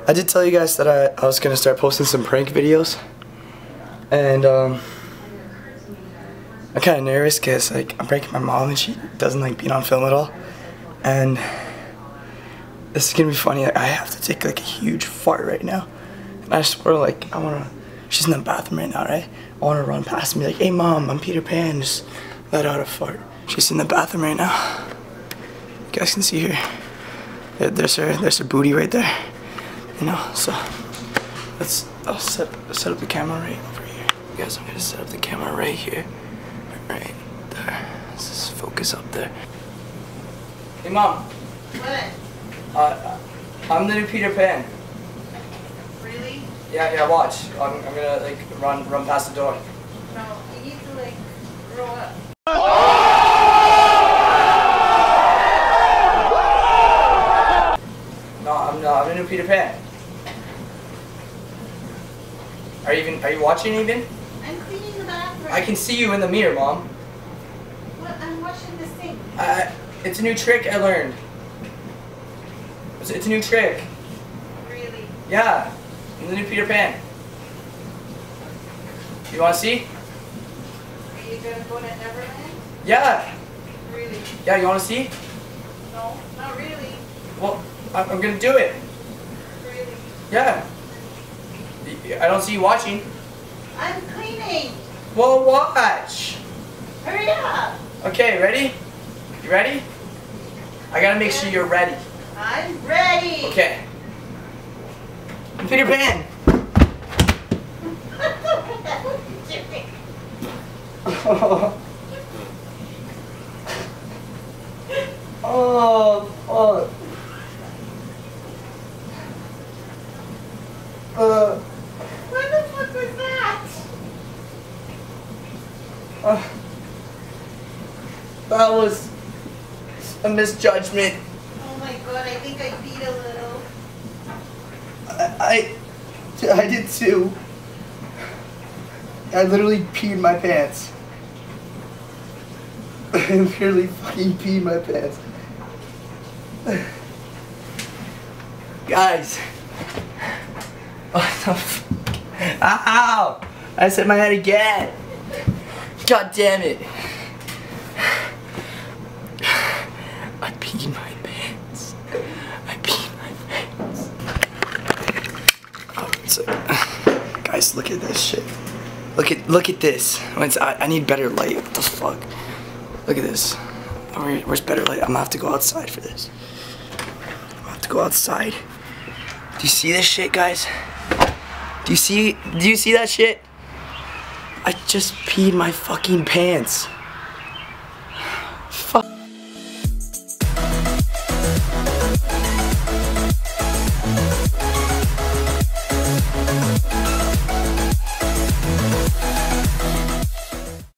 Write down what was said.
I did tell you guys that I was gonna start posting some prank videos, and I'm kind of nervous because like I'm pranking my mom and she doesn't like being on film at all, and this is gonna be funny. I have to take like a huge fart right now, and I swear like she's in the bathroom right now, right? I wanna run past and be like, hey mom, I'm Peter Pan, just let out a fart. She's in the bathroom right now. You guys can see her. There's her booty right there. You know, so I'll set up the camera right over here. Guys, I'm gonna set up the camera right here. Right there. Let's just focus up there. Hey mom. What? I'm the new Peter Pan. Really? Yeah, watch. I'm gonna like run past the door. No, you need to like grow up. No, I'm the new Peter Pan. Are you watching even? I'm cleaning the bathroom. I can see you in the mirror, mom. What? I'm washing the sink. It's a new trick I learned. It's a new trick. Really? Yeah, I'm the new Peter Pan. You wanna see? Are you gonna go to Neverland? Yeah. Really? Yeah, you wanna see? No, not really. Well, I'm gonna do it. Really? Yeah. I don't see you watching. I'm cleaning. Well, watch. Hurry up. Okay, ready? You ready? I gotta make sure you're ready. I'm ready. Okay. I'm Peter Pan. Oh, fuck. What the fuck was that? That was a misjudgment. Oh my god, I think I peed a little. I did too. I literally peed my pants. I literally fucking peed my pants. Guys. What the fuck? Ow! I hit my head again. God damn it. I peed my pants. I peed my pants. Oh, so, guys, look at this shit. Look at this. I need better light. What the fuck? Look at this. Where's better light? I'm gonna have to go outside for this. I'm gonna have to go outside. Do you see this shit, guys? Do you see that shit? I just peed my fucking pants.